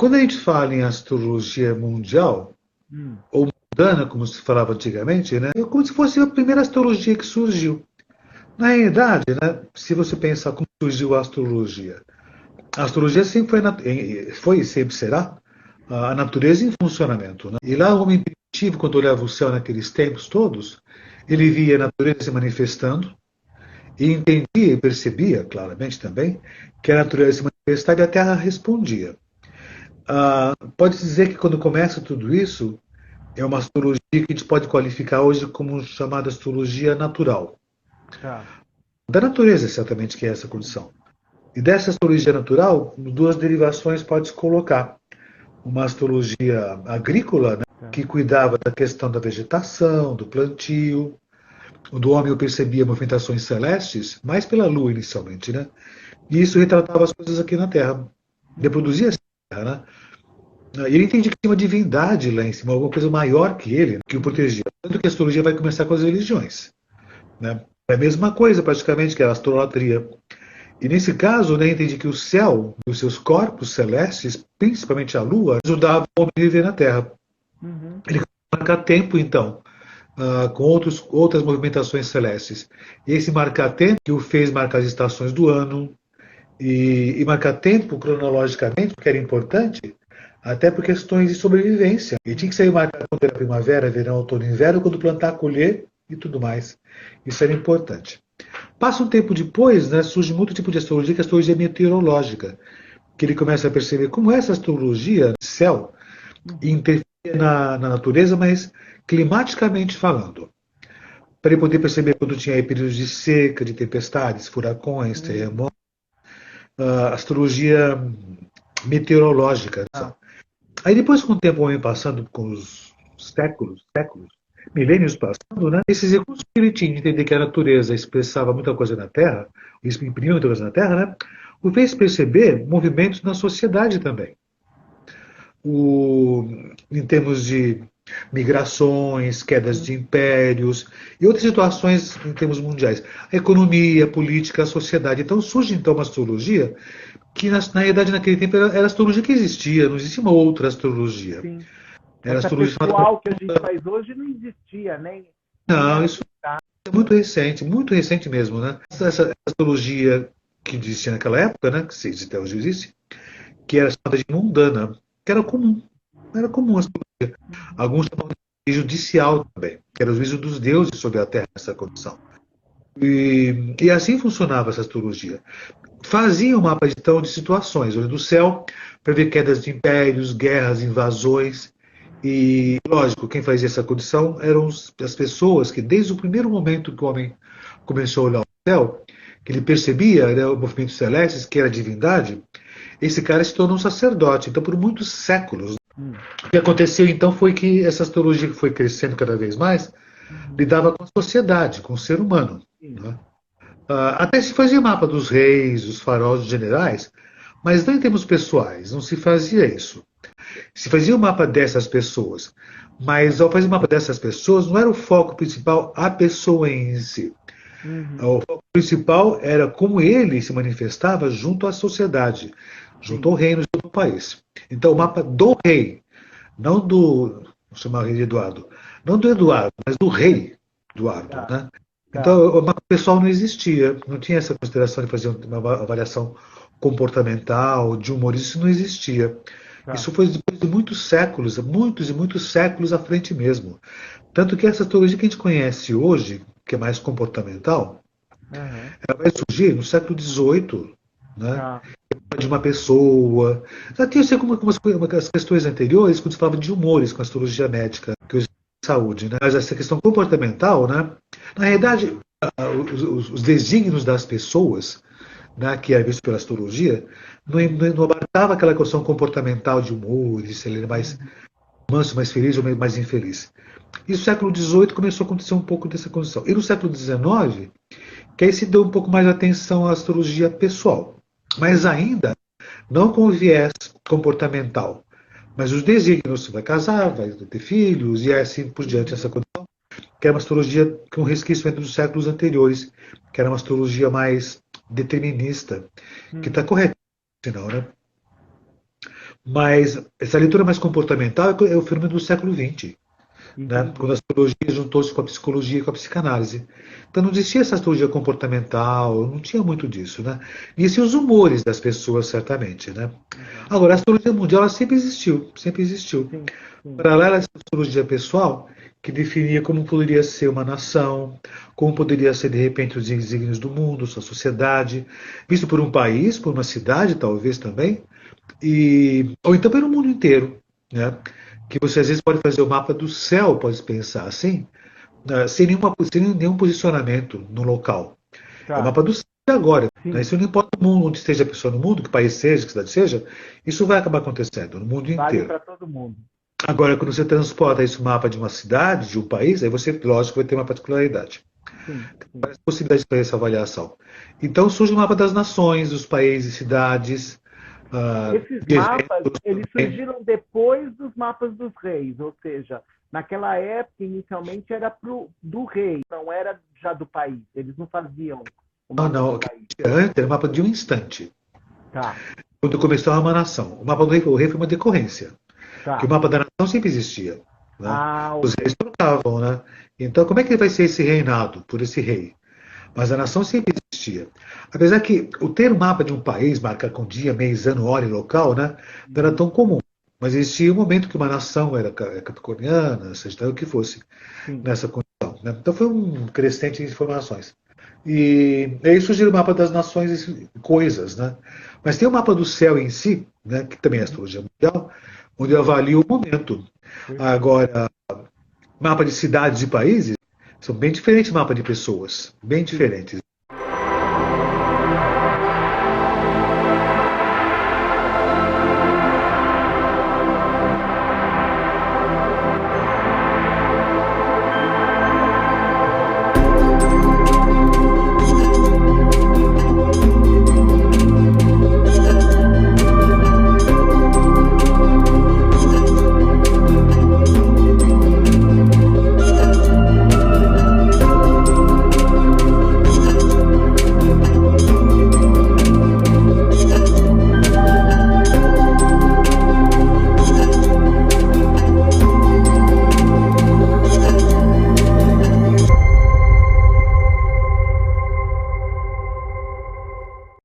quando a gente fala em astrologia mundial, ou mundana, como se falava antigamente, né, é como se fosse a primeira astrologia que surgiu. Na realidade, né, se você pensar como surgiu a astrologia sempre foi e sempre será a natureza em funcionamento. Né? E lá o homem primitivo, quando olhava o céu naqueles tempos todos, ele via a natureza se manifestando e entendia e percebia claramente também que a natureza se manifestava e a Terra respondia. Pode dizer que quando começa tudo isso, é uma astrologia que a gente pode qualificar hoje como chamada astrologia natural. Tá. Da natureza, certamente, que é essa condição. E dessa astrologia natural, duas derivações pode-se colocar. Uma astrologia agrícola, né, Tá. que cuidava da questão da vegetação, do plantio. Do homem eu percebia movimentações celestes, mais pela lua inicialmente, né? E isso retratava as coisas aqui na Terra. Reproduzia essa Terra, né? E ele entendia que tinha uma divindade lá em cima, alguma coisa maior que ele, que o protegia. Tanto que a astrologia vai começar com as religiões. Né? É a mesma coisa, praticamente, que a astrolatria. E nesse caso, né, entendi que o céu e os seus corpos celestes, principalmente a lua, ajudavam o homem a viver na Terra. Uhum. Ele marca tempo, então, com outras movimentações celestes. E esse marcar tempo que o fez marcar as estações do ano e marcar tempo cronologicamente, que era importante, até por questões de sobrevivência. E tinha que sair marcado quando era primavera, verão, outono, inverno, quando plantar, colher e tudo mais. Isso era importante. Passa um tempo depois, né, surge muito tipo de astrologia, que é a astrologia meteorológica, que ele começa a perceber como essa astrologia, céu, interfere na natureza, mas climaticamente falando. Para ele poder perceber quando tinha períodos de seca, de tempestades, furacões, terremotos, astrologia meteorológica. Tá. Aí depois, com o tempo, o homem passando, com os séculos, milênios passando, né, esses recursos que ele tinha de entender que a natureza expressava muita coisa na Terra, imprimia muita coisa na Terra, né, o fez perceber movimentos na sociedade também. O, em termos de migrações, quedas de impérios e outras situações em termos mundiais. A economia, a política, a sociedade. Então surge então uma astrologia que na realidade naquele tempo era a astrologia que existia, não existia uma outra astrologia. Sim. Era a Essa astrologia chamada. pessoal que a gente faz hoje não existia, nem Não, era isso citado. é muito recente mesmo, né? Essa astrologia que existia naquela época, né, que se até hoje existe, que era chamada de mundana, que era comum. Era comum a astrologia. Alguns chamavam de judicial também, que era o juízo dos deuses sobre a Terra nessa condição. E assim funcionava essa astrologia. Fazia um mapa então de situações, olhando do céu para ver quedas de impérios, guerras, invasões. E, lógico, quem fazia essa condição eram as pessoas que, desde o primeiro momento que o homem começou a olhar o céu, que ele percebia, né, o movimento celeste, que era a divindade, esse cara se tornou um sacerdote. Então, por muitos séculos. O que aconteceu então foi que essa astrologia que foi crescendo cada vez mais lidava com a sociedade, com o ser humano. Sim. Né? Até se fazia mapa dos reis, dos faraós, dos generais, mas não em termos pessoais, não se fazia isso. Se fazia o mapa dessas pessoas, mas ao fazer o mapa dessas pessoas, não era o foco principal a pessoa em si. O foco principal era como ele se manifestava junto à sociedade, junto Sim. ao reino, junto ao país. Então, o mapa do rei, não do, vou chamar o rei de Eduardo, não do Eduardo, mas do rei Eduardo, Tá. né? Tá. Então, o mapa pessoal não existia, não tinha essa consideração de fazer uma avaliação comportamental, de humor, isso não existia. Tá. Isso foi depois de muitos e muitos séculos à frente mesmo. Tanto que essa teologia que a gente conhece hoje, que é mais comportamental, Uhum. ela vai surgir no século XVIII, né? Tá. De uma pessoa. Já tinha assim, algumas as questões anteriores, quando se falava de humores com a astrologia médica, que hoje é saúde, né? Mas essa questão comportamental, né? Na realidade, os desígnios das pessoas, né, que era visto pela astrologia, não abarcava aquela questão comportamental de humores, se ele era mais manso, mais feliz ou mais infeliz. E no século XVIII começou a acontecer um pouco dessa condição. E no século XIX, que aí se deu um pouco mais atenção à astrologia pessoal. Mas ainda não com viés comportamental. Mas os desígnios, você vai casar, vai ter filhos, e assim por diante, essa condição, que era uma astrologia com resquício entre os séculos anteriores, que era uma astrologia mais determinista, que está correta, sinal, né? Mas essa leitura mais comportamental é o fenômeno do século XX, né? Entendi. Quando a astrologia juntou-se com a psicologia e com a psicanálise. Então não existia essa astrologia comportamental, não tinha muito disso, né? E sim os humores das pessoas, certamente, né? Uhum. Agora, a astrologia mundial ela sempre existiu, sempre existiu. Sim, sim. Paralela a essa astrologia pessoal, que definia como poderia ser uma nação, como poderia ser, de repente, os desígnios do mundo, sua sociedade, visto por um país, por uma cidade, talvez também, ou então pelo mundo inteiro, né? Que você às vezes pode fazer o mapa do céu, pode pensar assim, né? Sem nenhum posicionamento no local. É o Tá. mapa do céu de agora. Né? Sim. Isso não importa o mundo, onde esteja a pessoa no mundo, que país seja, que cidade seja, isso vai acabar acontecendo no mundo Vale inteiro. para todo mundo. Agora, quando você transporta esse mapa de uma cidade, de um país, aí você, lógico, vai ter uma particularidade. Sim, sim. Várias possibilidades para essa avaliação. Então surge o mapa das nações, dos países, cidades, Esses de mapas, eventos eles também. surgiram depois dos mapas dos reis, ou seja, naquela época, inicialmente, era do rei, não era já do país. Eles não faziam o Não, mapa não, do o que país. existia antes era o mapa de um instante. Tá, Quando começou a nação. O mapa do rei, o rei foi uma decorrência. Que o tá. mapa da nação sempre existia. Né? Ah, Os ok. reis trocavam, né? Então, como é que vai ser esse reinado por esse rei? Mas a nação sempre existia. Apesar que o ter um mapa de um país, marcar com dia, mês, ano, hora e local, né, não era Uhum. tão comum. Mas existia um momento que uma nação era capricorniana, seja o que fosse, Sim. nessa condição. Né? Então foi um crescente de informações. E aí surgiu o mapa das nações e coisas. Né? Mas tem o mapa do céu em si, né, que também é Uhum. astrologia mundial, onde eu avalio o momento. Perfeito. Agora, mapa de cidades e países são bem diferentes do mapa de pessoas, bem Sim. diferentes.